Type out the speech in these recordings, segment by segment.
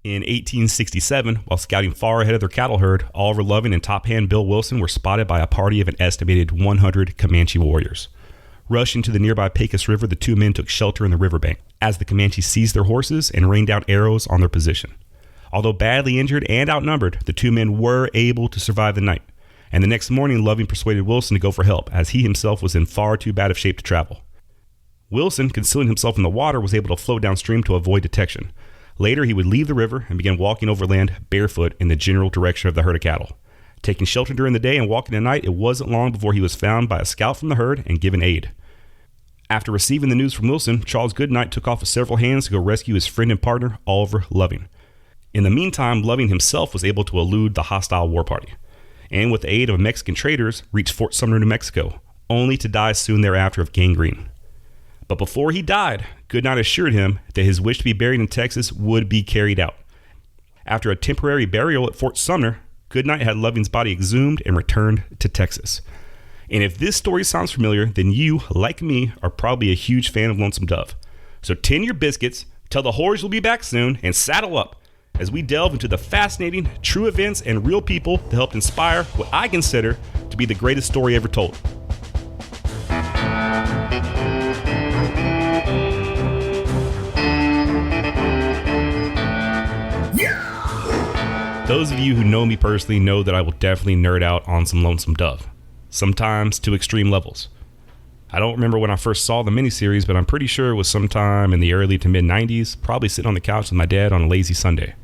In 1867, while scouting far ahead of their cattle herd, Oliver Loving and top hand Bill Wilson were spotted by a party of an estimated 100 Comanche warriors. Rushing to the nearby Pecos River, the two men took shelter in the riverbank as the Comanches seized their horses and rained down arrows on their position. Although badly injured and outnumbered, the two men were able to survive the night, and the next morning Loving persuaded Wilson to go for help, as he himself was in far too bad of shape to travel. Wilson, concealing himself in the water, was able to float downstream to avoid detection. Later, he would leave the river and begin walking overland barefoot in the general direction of the herd of cattle. Taking shelter during the day and walking at night, it wasn't long before he was found by a scout from the herd and given aid. After receiving the news from Wilson, Charles Goodnight took off with several hands to go rescue his friend and partner, Oliver Loving. In the meantime, Loving himself was able to elude the hostile war party, and with the aid of Mexican traders, reached Fort Sumner, New Mexico, only to die soon thereafter of gangrene. But before he died, Goodnight assured him that his wish to be buried in Texas would be carried out. After a temporary burial at Fort Sumner, Goodnight had Loving's body exhumed and returned to Texas. And if this story sounds familiar, then you, like me, are probably a huge fan of Lonesome Dove. So tin your biscuits, tell the whores you'll be back soon, and saddle up as we delve into the fascinating, true events and real people that helped inspire what I consider to be the greatest story ever told. Those of you who know me personally know that I will definitely nerd out on some Lonesome Dove, sometimes to extreme levels. I don't remember when I first saw the miniseries, but I'm pretty sure it was sometime in the early to mid 90s, probably sitting on the couch with my dad on a lazy Sunday.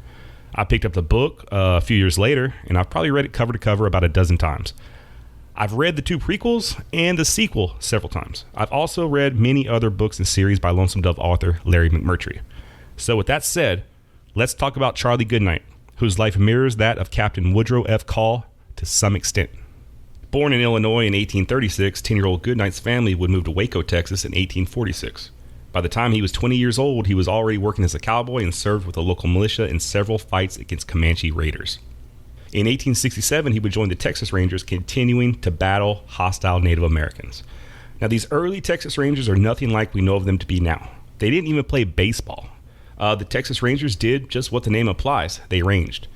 I picked up the book a few years later, and I've probably read it cover to cover about a dozen times. I've read the two prequels and the sequel several times. I've also read many other books and series by Lonesome Dove author Larry McMurtry. So with that said, let's talk about Charlie Goodnight, whose life mirrors that of Captain Woodrow F. Call to some extent. Born in Illinois in 1836, 10-year-old Goodnight's family would move to Waco, Texas in 1846. By the time he was 20 years old, he was already working as a cowboy and served with a local militia in several fights against Comanche raiders. In 1867, he would join the Texas Rangers, continuing to battle hostile Native Americans. Now, these early Texas Rangers are nothing like we know of them to be now. They didn't even play baseball. The Texas Rangers did just what the name implies. They ranged.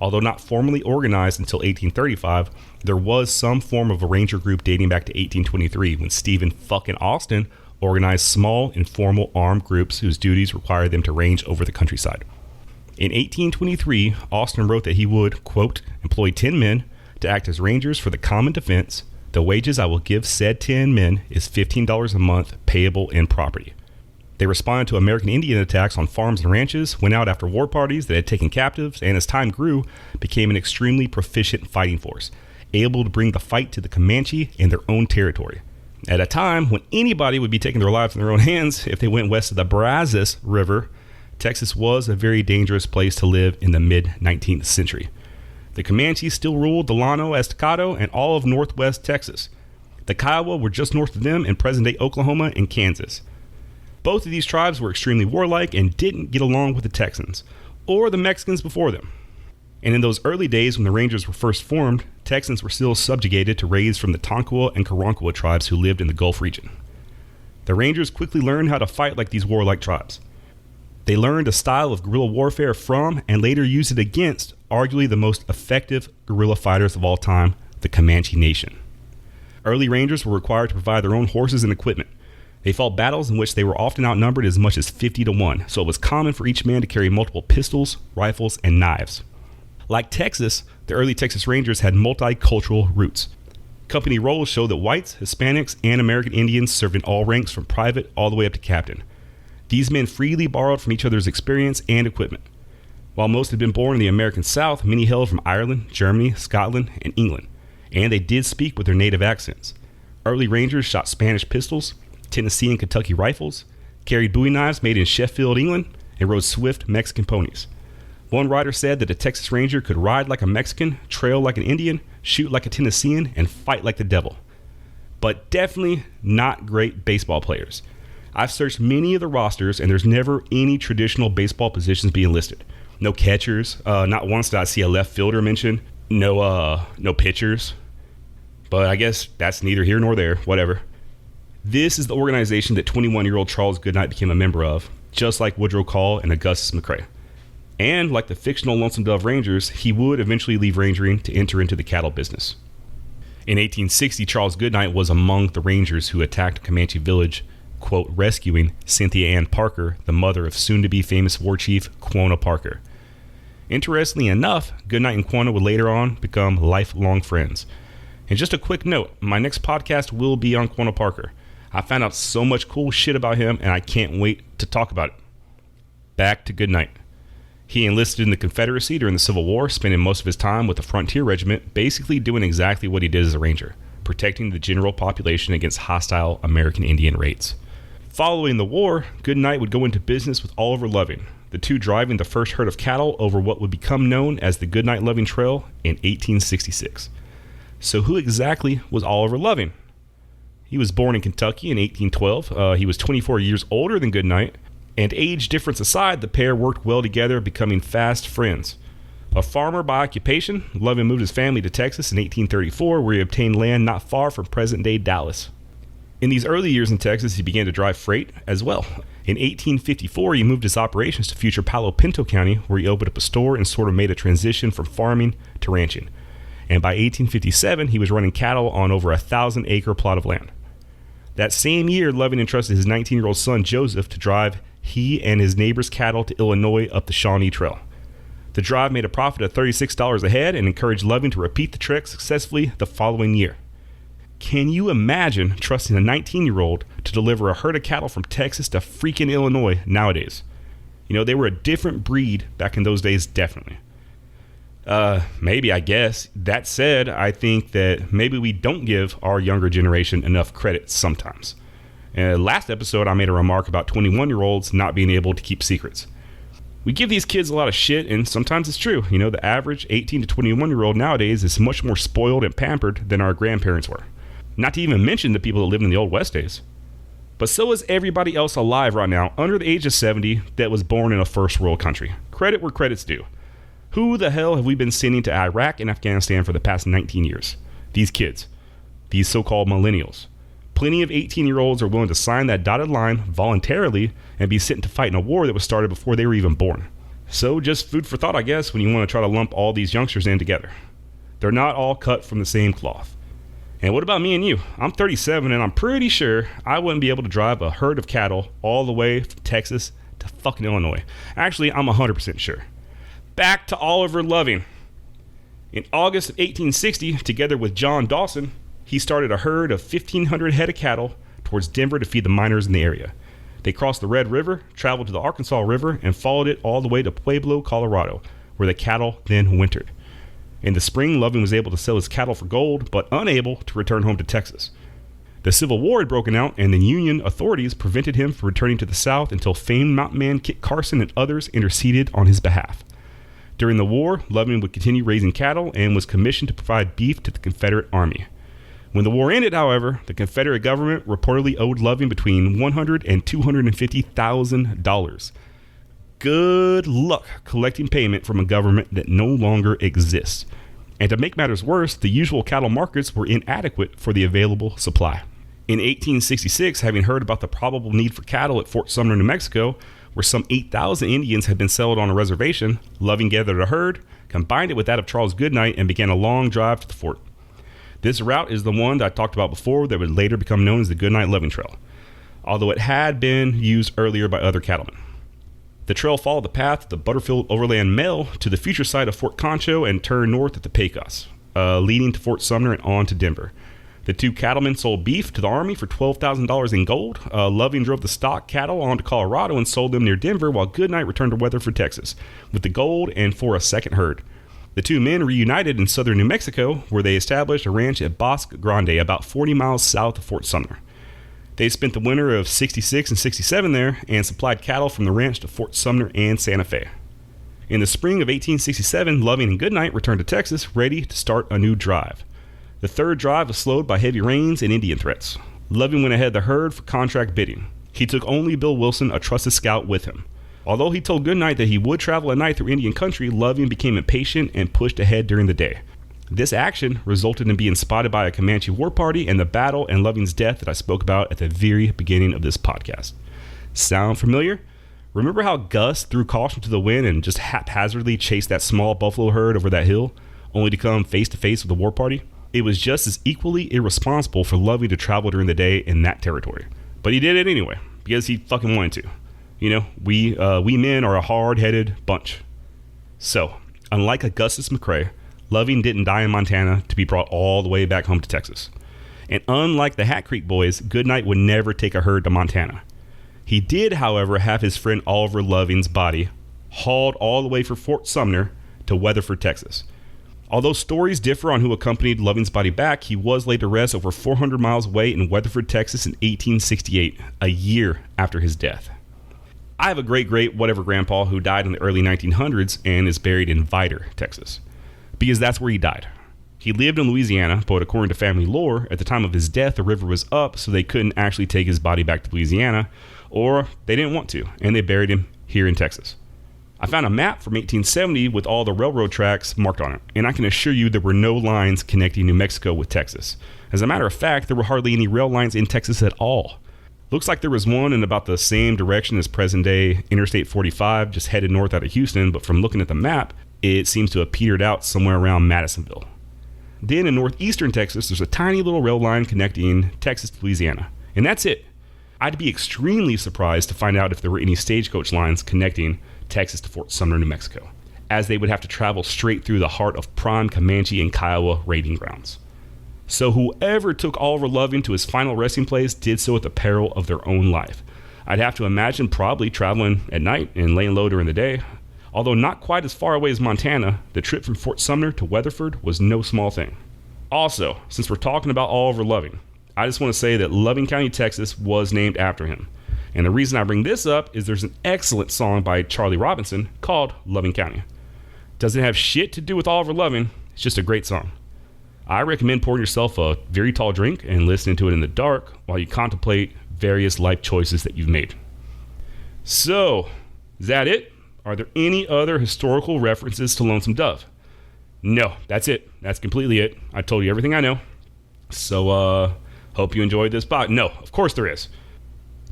Although not formally organized until 1835, there was some form of a ranger group dating back to 1823 when Stephen fucking Austin organized small, informal armed groups whose duties required them to range over the countryside. In 1823, Austin wrote that he would, quote, employ 10 men to act as rangers for the common defense. The wages I will give said 10 men is $15 a month, payable in property. They responded to American Indian attacks on farms and ranches, went out after war parties that had taken captives, and as time grew, became an extremely proficient fighting force, able to bring the fight to the Comanche in their own territory. At a time when anybody would be taking their lives in their own hands if they went west of the Brazos River, Texas was a very dangerous place to live in the mid-19th century. The Comanches still ruled the Llano Estacado and all of northwest Texas. The Kiowa were just north of them in present-day Oklahoma and Kansas. Both of these tribes were extremely warlike and didn't get along with the Texans, or the Mexicans before them. And in those early days when the Rangers were first formed, Texans were still subjugated to raids from the Tonkawa and Karankawa tribes who lived in the Gulf region. The Rangers quickly learned how to fight like these warlike tribes. They learned a style of guerrilla warfare from, and later used it against, arguably the most effective guerrilla fighters of all time, the Comanche Nation. Early Rangers were required to provide their own horses and equipment. They fought battles in which they were often outnumbered as much as 50 to 1, so it was common for each man to carry multiple pistols, rifles, and knives. Like Texas, the early Texas Rangers had multicultural roots. Company rolls show that whites, Hispanics, and American Indians served in all ranks from private all the way up to captain. These men freely borrowed from each other's experience and equipment. While most had been born in the American South, many hailed from Ireland, Germany, Scotland, and England, and they did speak with their native accents. Early Rangers shot Spanish pistols, Tennessee and Kentucky rifles, carried Bowie knives made in Sheffield, England, and rode swift Mexican ponies. One writer said that a Texas Ranger could ride like a Mexican, trail like an Indian, shoot like a Tennessean, and fight like the devil. But definitely not great baseball players. I've searched many of the rosters, and there's never any traditional baseball positions being listed. No catchers. Not once did I see a left fielder mentioned. No pitchers. But I guess that's neither here nor there. Whatever. This is the organization that 21-year-old Charles Goodnight became a member of, just like Woodrow Call and Augustus McCrae. And like the fictional Lonesome Dove Rangers, he would eventually leave rangering to enter into the cattle business. In 1860, Charles Goodnight was among the Rangers who attacked a Comanche village, quote, rescuing Cynthia Ann Parker, the mother of soon-to-be famous war chief Quanah Parker. Interestingly enough, Goodnight and Quanah would later on become lifelong friends. And just a quick note, my next podcast will be on Quanah Parker. I found out so much cool shit about him, and I can't wait to talk about it. Back to Goodnight. He enlisted in the Confederacy during the Civil War, spending most of his time with the Frontier Regiment, basically doing exactly what he did as a Ranger, protecting the general population against hostile American Indian raids. Following the war, Goodnight would go into business with Oliver Loving, the two driving the first herd of cattle over what would become known as the Goodnight-Loving Trail in 1866. So who exactly was Oliver Loving? He was born in Kentucky in 1812. He was 24 years older than Goodnight, and age difference aside, the pair worked well together, becoming fast friends. A farmer by occupation, Loving moved his family to Texas in 1834, where he obtained land not far from present-day Dallas. In these early years in Texas, he began to drive freight as well. In 1854, he moved his operations to future Palo Pinto County, where he opened up a store and sort of made a transition from farming to ranching. And by 1857, he was running cattle on over a 1,000-acre plot of land. That same year, Loving entrusted his 19-year-old son, Joseph, to drive he and his neighbor's cattle to Illinois up the Shawnee Trail. The drive made a profit of $36 a head and encouraged Loving to repeat the trek successfully the following year. Can you imagine trusting a 19-year-old to deliver a herd of cattle from Texas to freaking Illinois nowadays? You know, they were a different breed back in those days, definitely. Maybe, I guess. That said, I think that maybe we don't give our younger generation enough credit sometimes. Last episode, I made a remark about 21-year-olds not being able to keep secrets. We give these kids a lot of shit, and sometimes it's true. You know, the average 18 to 21-year-old nowadays is much more spoiled and pampered than our grandparents were. Not to even mention the people that lived in the old West days. But so is everybody else alive right now under the age of 70 that was born in a first world country. Credit where credit's due. Who the hell have we been sending to Iraq and Afghanistan for the past 19 years? These kids. These so-called millennials. Plenty of 18-year-olds are willing to sign that dotted line voluntarily and be sent to fight in a war that was started before they were even born. So just food for thought, I guess, when you want to try to lump all these youngsters in together. They're not all cut from the same cloth. And what about me and you? I'm 37 and I'm pretty sure I wouldn't be able to drive a herd of cattle all the way from Texas to fucking Illinois. Actually, I'm 100% sure. Back to Oliver Loving. In August of 1860, together with John Dawson, he started a herd of 1,500 head of cattle towards Denver to feed the miners in the area. They crossed the Red River, traveled to the Arkansas River, and followed it all the way to Pueblo, Colorado, where the cattle then wintered. In the spring, Loving was able to sell his cattle for gold, but unable to return home to Texas. The Civil War had broken out, and the Union authorities prevented him from returning to the South until famed mountain man Kit Carson and others interceded on his behalf. During the war, Loving would continue raising cattle and was commissioned to provide beef to the Confederate Army. When the war ended, however, the Confederate government reportedly owed Loving between $100,000 and $250,000. Good luck collecting payment from a government that no longer exists. And to make matters worse, the usual cattle markets were inadequate for the available supply. In 1866, having heard about the probable need for cattle at Fort Sumner, New Mexico, where some 8,000 Indians had been settled on a reservation, Loving gathered a herd, combined it with that of Charles Goodnight, and began a long drive to the fort. This route is the one that I talked about before that would later become known as the Goodnight-Loving Trail, although it had been used earlier by other cattlemen. The trail followed the path of the Butterfield Overland Mail to the future site of Fort Concho and turned north at the Pecos, leading to Fort Sumner and on to Denver. The two cattlemen sold beef to the Army for $12,000 in gold. Loving drove the stock cattle on to Colorado and sold them near Denver, while Goodnight returned to Weatherford, Texas, with the gold and for a second herd. The two men reunited in southern New Mexico, where they established a ranch at Bosque Grande, about 40 miles south of Fort Sumner. They spent the winter of 66 and 67 there and supplied cattle from the ranch to Fort Sumner and Santa Fe. In the spring of 1867, Loving and Goodnight returned to Texas, ready to start a new drive. The third drive was slowed by heavy rains and Indian threats. Loving went ahead of the herd for contract bidding. He took only Bill Wilson, a trusted scout, with him. Although he told Goodnight that he would travel at night through Indian country, Loving became impatient and pushed ahead during the day. This action resulted in being spotted by a Comanche war party and the battle and Loving's death that I spoke about at the very beginning of this podcast. Sound familiar? Remember how Gus threw caution to the wind and just haphazardly chased that small buffalo herd over that hill, only to come face to face with the war party? It was just as equally irresponsible for Loving to travel during the day in that territory. But he did it anyway, because he fucking wanted to. You know, we men are a hard-headed bunch. So, unlike Augustus McCrae, Loving didn't die in Montana to be brought all the way back home to Texas. And unlike the Hat Creek boys, Goodnight would never take a herd to Montana. He did, however, have his friend Oliver Loving's body hauled all the way from Fort Sumner to Weatherford, Texas. Although stories differ on who accompanied Loving's body back, he was laid to rest over 400 miles away in Weatherford, Texas in 1868, a year after his death. I have a great-great-whatever grandpa who died in the early 1900s and is buried in Vidor, Texas, because that's where he died. He lived in Louisiana, but according to family lore, at the time of his death, the river was up, so they couldn't actually take his body back to Louisiana, or they didn't want to, and they buried him here in Texas. I found a map from 1870 with all the railroad tracks marked on it, and I can assure you there were no lines connecting New Mexico with Texas. As a matter of fact, there were hardly any rail lines in Texas at all. Looks like there was one in about the same direction as present-day Interstate 45, just headed north out of Houston, but from looking at the map, it seems to have petered out somewhere around Madisonville. Then in northeastern Texas, there's a tiny little rail line connecting Texas to Louisiana, and that's it. I'd be extremely surprised to find out if there were any stagecoach lines connecting Texas to Fort Sumner, New Mexico, as they would have to travel straight through the heart of prime Comanche and Kiowa raiding grounds. So whoever took Oliver Loving to his final resting place did so at the peril of their own life. I'd have to imagine probably traveling at night and laying low during the day. Although not quite as far away as Montana, the trip from Fort Sumner to Weatherford was no small thing. Also, since we're talking about Oliver Loving, I just want to say that Loving County, Texas was named after him. And the reason I bring this up is there's an excellent song by Charlie Robinson called Loving County. Doesn't have shit to do with Oliver Loving, it's just a great song. I recommend pouring yourself a very tall drink and listening to it in the dark while you contemplate various life choices that you've made. So, is that it? Are there any other historical references to Lonesome Dove? No, that's it. That's completely it. I told you everything I know. So, hope you enjoyed this podcast. No, of course there is.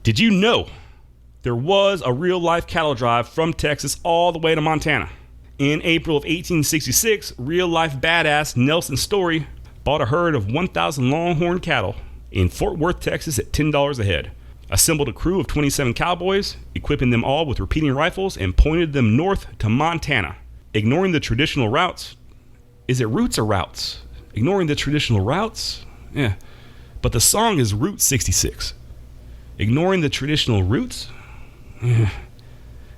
Did you know there was a real-life cattle drive from Texas all the way to Montana? In April of 1866, real-life badass Nelson Story bought a herd of 1,000 longhorn cattle in Fort Worth, Texas at $10 a head, assembled a crew of 27 cowboys, equipping them all with repeating rifles, and pointed them north to Montana. Ignoring the traditional routes. Is it routes or routes? Ignoring the traditional routes? Yeah. But the song is Route 66. Ignoring the traditional routes? Yeah.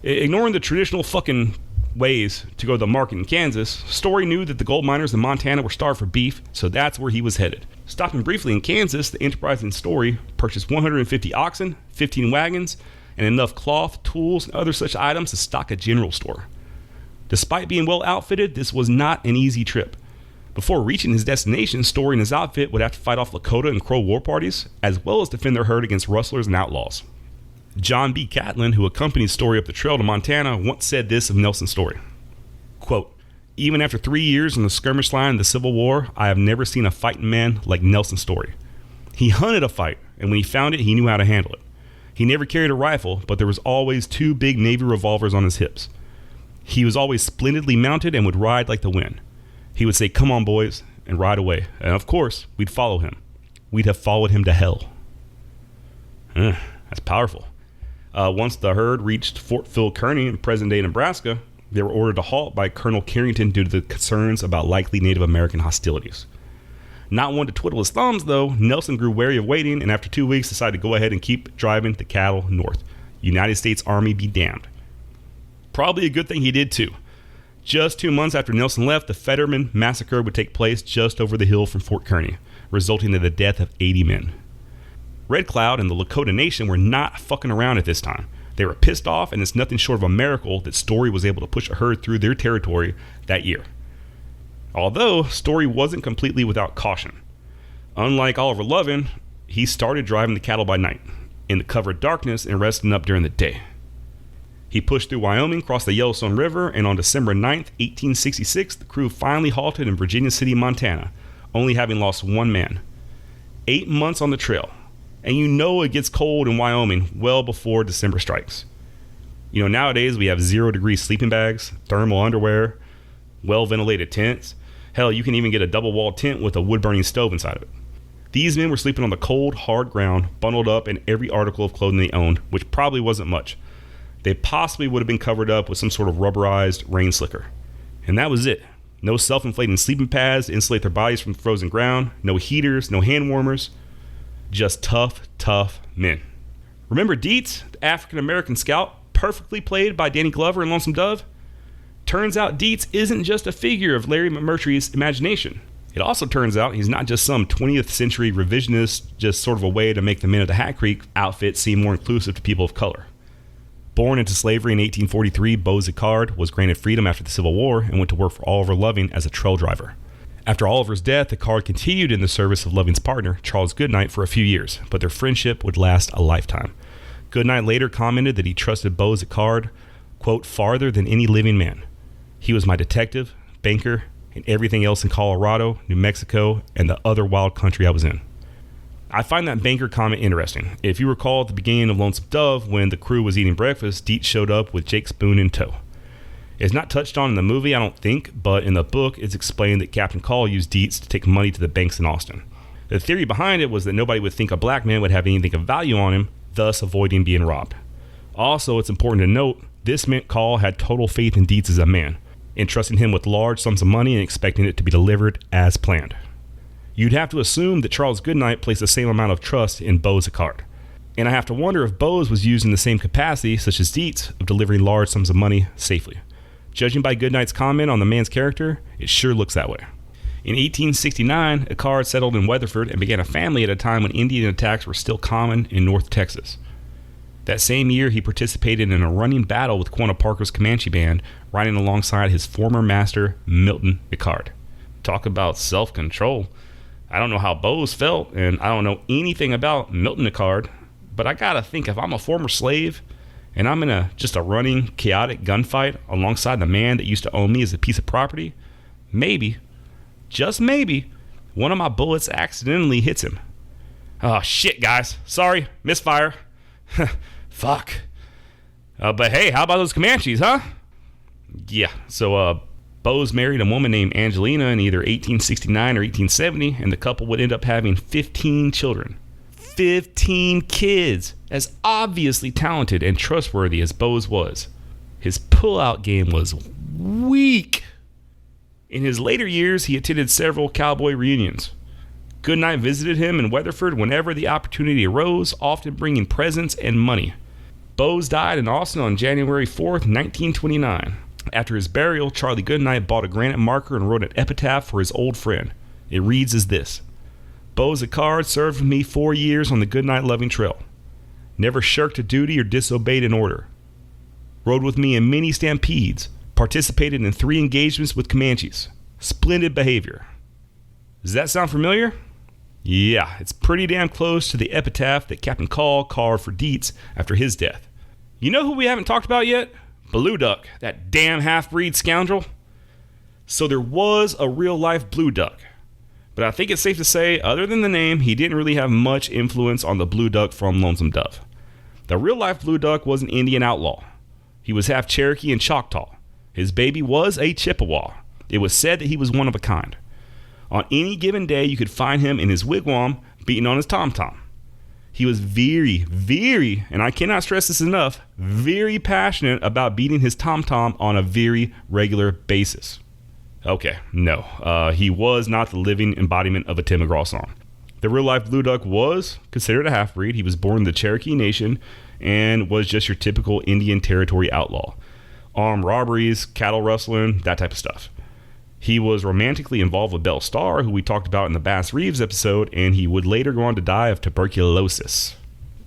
Ignoring the traditional fucking ways to go to the market in Kansas, Story knew that the gold miners in Montana were starved for beef, so that's where he was headed. Stopping briefly in Kansas, the enterprising Story purchased 150 oxen, 15 wagons, and enough cloth, tools, and other such items to stock a general store. Despite being well outfitted, this was not an easy trip. Before reaching his destination, Story and his outfit would have to fight off Lakota and Crow war parties, as well as defend their herd against rustlers and outlaws. John B. Catlin, who accompanied Story up the trail to Montana, once said this of Nelson's story. Quote, "Even after 3 years on the skirmish line of the Civil War, I have never seen a fighting man like Nelson's Story. He hunted a fight, and when he found it, he knew how to handle it. He never carried a rifle, but there was always 2 big Navy revolvers on his hips. He was always splendidly mounted and would ride like the wind. He would say, 'Come on, boys,' and ride away. And of course, we'd follow him. We'd have followed him to hell." That's powerful. Once the herd reached Fort Phil Kearny in present-day Nebraska, they were ordered to halt by Colonel Carrington due to the concerns about likely Native American hostilities. Not one to twiddle his thumbs, though, Nelson grew wary of waiting, and after 2 weeks decided to go ahead and keep driving the cattle north. United States Army be damned. Probably a good thing he did, too. Just 2 months after Nelson left, the Fetterman Massacre would take place just over the hill from Fort Kearny, resulting in the death of 80 men. Red Cloud and the Lakota Nation were not fucking around at this time. They were pissed off, and it's nothing short of a miracle that Story was able to push a herd through their territory that year. Although, Story wasn't completely without caution. Unlike Oliver Loving, he started driving the cattle by night, in the cover of darkness, and resting up during the day. He pushed through Wyoming, crossed the Yellowstone River, and on December 9th, 1866, the crew finally halted in Virginia City, Montana, only having lost 1 man. 8 months on the trail. And you know it gets cold in Wyoming well before December strikes. Nowadays we have 0-degree sleeping bags, thermal underwear, well-ventilated tents. Hell, you can even get a double-walled tent with a wood-burning stove inside of it. These men were sleeping on the cold, hard ground, bundled up in every article of clothing they owned, which probably wasn't much. They possibly would have been covered up with some sort of rubberized rain slicker. And that was it. No self-inflating sleeping pads to insulate their bodies from the frozen ground, no heaters, no hand warmers. Just tough, tough men. Remember Dietz, the African-American scout, perfectly played by Danny Glover in Lonesome Dove? Turns out Dietz isn't just a figure of Larry McMurtry's imagination. It also turns out he's not just some 20th century revisionist, just sort of a way to make the men of the Hat Creek outfit seem more inclusive to people of color. Born into slavery in 1843, Beau Zicard was granted freedom after the Civil War and went to work for Oliver Loving as a trail driver. After Oliver's death, Zicard continued in the service of Loving's partner, Charles Goodnight, for a few years, but their friendship would last a lifetime. Goodnight later commented that he trusted Beau Zicard, quote, farther than any living man. He was my detective, banker, and everything else in Colorado, New Mexico, and the other wild country I was in. I find that banker comment interesting. If you recall at the beginning of Lonesome Dove, when the crew was eating breakfast, Dietz showed up with Jake Spoon in tow. It's not touched on in the movie, I don't think, but in the book, it's explained that Captain Call used Dietz to take money to the banks in Austin. The theory behind it was that nobody would think a black man would have anything of value on him, thus avoiding being robbed. Also, it's important to note, this meant Call had total faith in Dietz as a man, entrusting him with large sums of money and expecting it to be delivered as planned. You'd have to assume that Charles Goodnight placed the same amount of trust in Beau Zicard. And I have to wonder if Beau's was used in the same capacity, such as Dietz, of delivering large sums of money safely. Judging by Goodnight's comment on the man's character, it sure looks that way. In 1869, Zicard settled in Weatherford and began a family at a time when Indian attacks were still common in North Texas. That same year, he participated in a running battle with Quanah Parker's Comanche band, riding alongside his former master, Milton Zicard. Talk about self-control. I don't know how Beau's felt, and I don't know anything about Milton Zicard, but I gotta think if I'm a former slave and I'm in just a running, chaotic gunfight alongside the man that used to own me as a piece of property, maybe, just maybe, one of my bullets accidentally hits him. Oh, shit, guys. Sorry, misfire. Fuck. But hey, how about those Comanches, huh? Yeah, so Beau's married a woman named Angelina in either 1869 or 1870, and the couple would end up having 15 children. 15 kids! As obviously talented and trustworthy as Beau's was, his pull-out game was weak. In his later years, he attended several cowboy reunions. Goodnight visited him in Weatherford whenever the opportunity arose, often bringing presents and money. Beau's died in Austin on January 4th, 1929. After his burial, Charlie Goodnight bought a granite marker and wrote an epitaph for his old friend. It reads as this: Beau Zicard served with me 4 years on the Goodnight Loving Trail. Never shirked a duty or disobeyed an order. Rode with me in many stampedes. Participated in 3 engagements with Comanches. Splendid behavior. Does that sound familiar? Yeah, it's pretty damn close to the epitaph that Captain Call carved for Dietz after his death. You know who we haven't talked about yet? Blue Duck, that damn half-breed scoundrel. So there was a real-life Blue Duck. But I think it's safe to say, other than the name, he didn't really have much influence on the Blue Duck from Lonesome Dove. The real-life Blue Duck was an Indian outlaw. He was half Cherokee and Choctaw. His baby was a Chippewa. It was said that he was one of a kind. On any given day, you could find him in his wigwam beating on his tom-tom. He was very, and I cannot stress this enough, very passionate about beating his tom-tom on a very regular basis. Okay, no, he was not the living embodiment of a Tim McGraw song. The real-life Blue Duck was considered a half-breed. He was born in the Cherokee Nation and was just your typical Indian Territory outlaw. Armed robberies, cattle rustling, that type of stuff. He was romantically involved with Belle Starr, who we talked about in the Bass Reeves episode, and he would later go on to die of tuberculosis.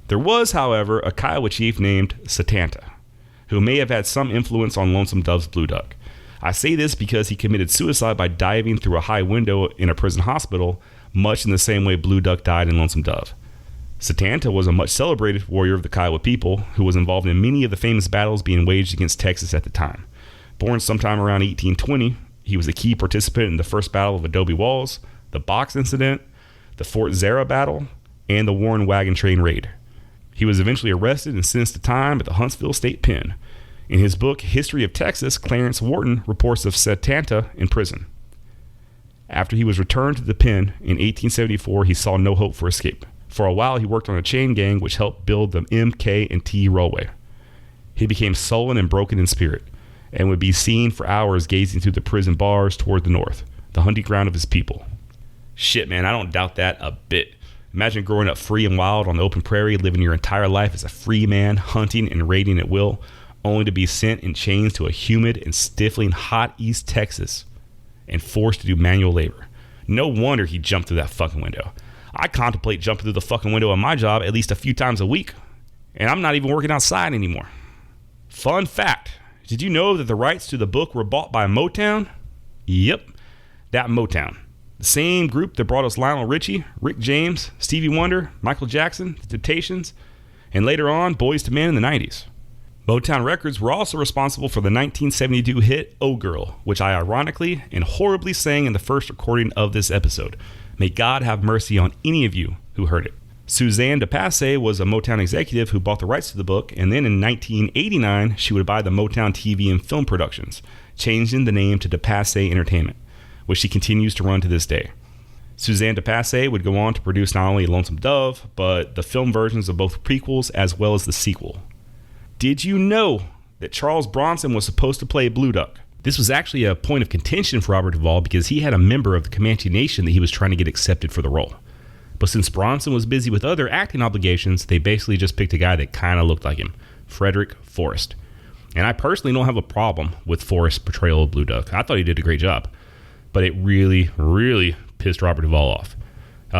There was, however, a Kiowa chief named Satanta, who may have had some influence on Lonesome Dove's Blue Duck. I say this because he committed suicide by diving through a high window in a prison hospital, much in the same way Blue Duck died in Lonesome Dove. Satanta was a much celebrated warrior of the Kiowa people, who was involved in many of the famous battles being waged against Texas at the time. Born sometime around 1820, he was a key participant in the first battle of Adobe Walls, the Box Incident, the Fort Zara battle, and the Warren Wagon Train raid. He was eventually arrested and sentenced to time at the Huntsville State Pen. In his book, History of Texas, Clarence Wharton reports of Setanta in prison. After he was returned to the pen in 1874, he saw no hope for escape. For a while, he worked on a chain gang which helped build the M.K.&T. Railway. He became sullen and broken in spirit, and would be seen for hours gazing through the prison bars toward the north, the hunting ground of his people. Shit, man, I don't doubt that a bit. Imagine growing up free and wild on the open prairie, living your entire life as a free man, hunting and raiding at will, only to be sent in chains to a humid and stifling hot East Texas and forced to do manual labor. No wonder he jumped through that fucking window. I contemplate jumping through the fucking window of my job at least a few times a week, and I'm not even working outside anymore. Fun fact, did you know that the rights to the book were bought by Motown? Yep, that Motown. The same group that brought us Lionel Richie, Rick James, Stevie Wonder, Michael Jackson, The Temptations, and later on, Boyz II Men in the 90s. Motown Records were also responsible for the 1972 hit Oh Girl, which I ironically and horribly sang in the first recording of this episode. May God have mercy on any of you who heard it. Suzanne De Passe was a Motown executive who bought the rights to the book, and then in 1989, she would buy the Motown TV and film productions, changing the name to De Passe Entertainment, which she continues to run to this day. Suzanne De Passe would go on to produce not only Lonesome Dove, but the film versions of both prequels as well as the sequel. Did you know that Charles Bronson was supposed to play Blue Duck? This was actually a point of contention for Robert Duvall because he had a member of the Comanche Nation that he was trying to get accepted for the role. But since Bronson was busy with other acting obligations, they basically just picked a guy that kind of looked like him, Frederick Forrest. And I personally don't have a problem with Forrest's portrayal of Blue Duck. I thought he did a great job. But it really, really pissed Robert Duvall off.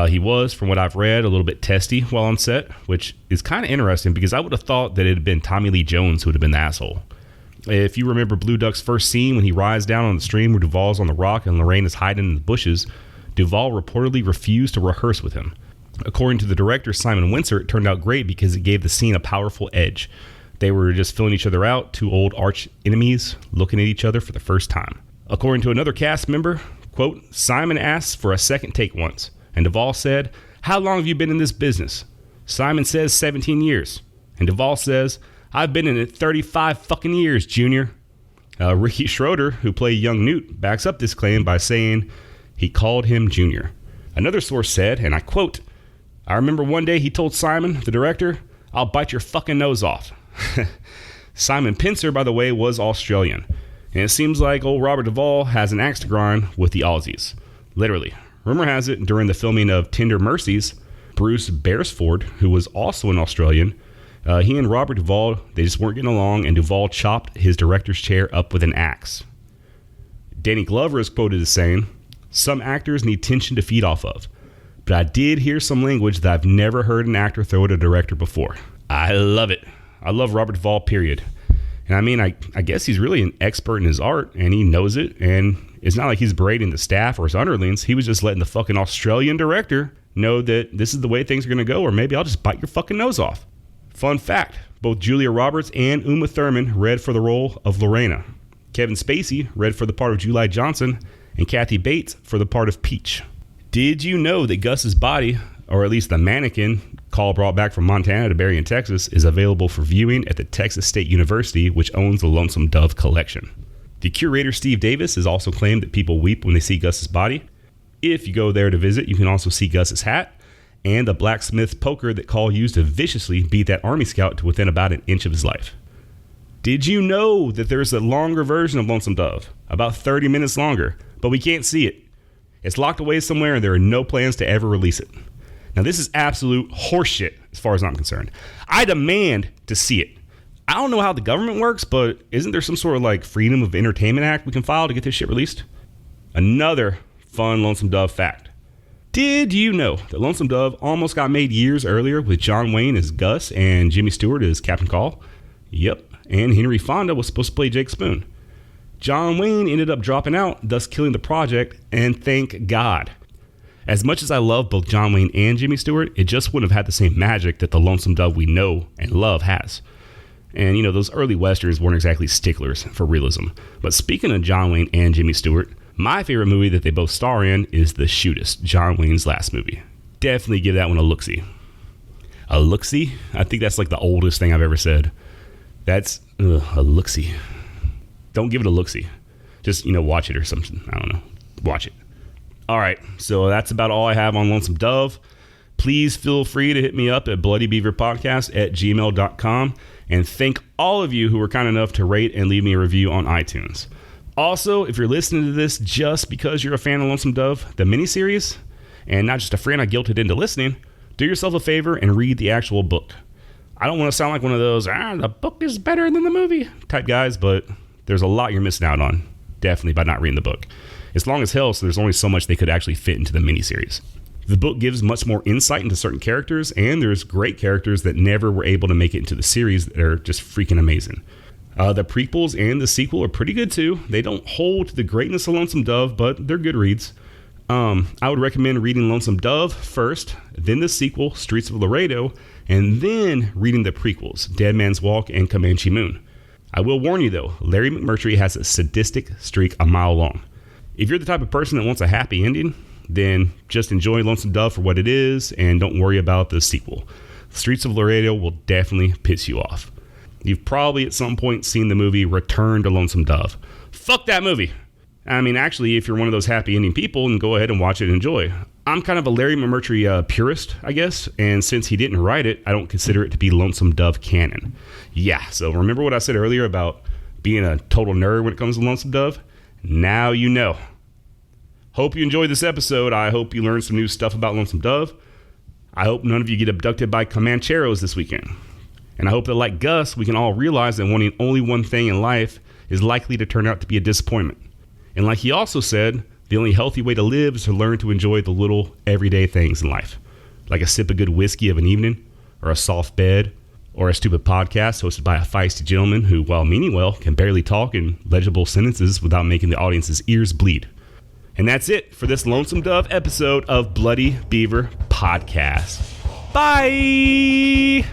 He was, from what I've read, a little bit testy while on set, which is kind of interesting because I would have thought that it had been Tommy Lee Jones who would have been the asshole. If you remember Blue Duck's first scene when he rides down on the stream where Duvall's on the rock and Lorraine is hiding in the bushes, Duvall reportedly refused to rehearse with him. According to the director, Simon Windsor, it turned out great because it gave the scene a powerful edge. They were just filling each other out, two old arch enemies looking at each other for the first time. According to another cast member, quote, Simon asked for a second take once, and Duvall said, "How long have you been in this business?" Simon says 17 years. And Duvall says, "I've been in it 35 fucking years, Junior." Ricky Schroeder, who played young Newt, backs up this claim by saying he called him Junior. Another source said, and I quote, "I remember one day he told Simon, the director, 'I'll bite your fucking nose off.'" Simon Pincer, by the way, was Australian. And it seems like old Robert Duvall has an axe to grind with the Aussies. Literally. Rumor has it, during the filming of Tender Mercies, Bruce Beresford, who was also an Australian, he and Robert Duvall, they just weren't getting along, and Duvall chopped his director's chair up with an axe. Danny Glover is quoted as saying, "Some actors need tension to feed off of, but I did hear some language that I've never heard an actor throw at a director before. I love it. I love Robert Duvall, period." And I mean, I guess he's really an expert in his art, and he knows it, and it's not like he's berating the staff or his underlings. He was just letting the fucking Australian director know that this is the way things are going to go, or maybe I'll just bite your fucking nose off. Fun fact, both Julia Roberts and Uma Thurman read for the role of Lorena. Kevin Spacey read for the part of July Johnson, and Kathy Bates for the part of Peach. Did you know that Gus's body, or at least the mannequin Call brought back from Montana to bury in Texas, is available for viewing at the Texas State University, which owns the Lonesome Dove collection? The curator Steve Davis has also claimed that people weep when they see Gus's body. If you go there to visit, you can also see Gus's hat and the blacksmith's poker that Call used to viciously beat that Army Scout to within about an inch of his life. Did you know that there's a longer version of Lonesome Dove, about 30 minutes longer, but we can't see it? It's locked away somewhere and there are no plans to ever release it. Now, this is absolute horseshit as far as I'm concerned. I demand to see it. I don't know how the government works, but isn't there some sort of like Freedom of Entertainment Act we can file to get this shit released? Another fun Lonesome Dove fact. Did you know that Lonesome Dove almost got made years earlier with John Wayne as Gus and Jimmy Stewart as Captain Call? Yep, and Henry Fonda was supposed to play Jake Spoon. John Wayne ended up dropping out, thus killing the project, and thank God. As much as I love both John Wayne and Jimmy Stewart, it just wouldn't have had the same magic that the Lonesome Dove we know and love has. And, you know, those early westerns weren't exactly sticklers for realism. But speaking of John Wayne and Jimmy Stewart, my favorite movie that they both star in is The Shootist, John Wayne's last movie. Definitely give that one a look-see. A look-see? I think that's like the oldest thing I've ever said. That's a look-see. Don't give it a look-see. Just, watch it or something. I don't know. Watch it. All right. So that's about all I have on Lonesome Dove. Please feel free to hit me up at bloodybeaverpodcast@gmail.com. And thank all of you who were kind enough to rate and leave me a review on iTunes. Also, if you're listening to this just because you're a fan of Lonesome Dove, the miniseries, and not just a friend I guilted into listening, do yourself a favor and read the actual book. I don't want to sound like one of those, the book is better than the movie type guys, but there's a lot you're missing out on, definitely, by not reading the book. It's long as hell, so there's only so much they could actually fit into the miniseries. The book gives much more insight into certain characters, and there's great characters that never were able to make it into the series that are just freaking amazing. The prequels and the sequel are pretty good too. They don't hold to the greatness of Lonesome Dove, but they're good reads. I would recommend reading Lonesome Dove first, then the sequel, Streets of Laredo, and then reading the prequels, Dead Man's Walk and Comanche Moon. I will warn you though, Larry McMurtry has a sadistic streak a mile long. If you're the type of person that wants a happy ending, then just enjoy Lonesome Dove for what it is and don't worry about the sequel. Streets of Laredo will definitely piss you off. You've probably at some point seen the movie Return to Lonesome Dove. Fuck that movie. I mean, actually, if you're one of those happy ending people, then go ahead and watch it and enjoy. I'm kind of a Larry McMurtry purist, I guess, and since he didn't write it, I don't consider it to be Lonesome Dove canon. Yeah, so remember what I said earlier about being a total nerd when it comes to Lonesome Dove? Now you know. Hope you enjoyed this episode. I hope you learned some new stuff about Lonesome Dove. I hope none of you get abducted by Comancheros this weekend. And I hope that, like Gus, we can all realize that wanting only one thing in life is likely to turn out to be a disappointment. And like he also said, the only healthy way to live is to learn to enjoy the little everyday things in life. Like a sip of good whiskey of an evening, or a soft bed, or a stupid podcast hosted by a feisty gentleman who, while meaning well, can barely talk in legible sentences without making the audience's ears bleed. And that's it for this Lonesome Dove episode of Bloody Beaver Podcast. Bye!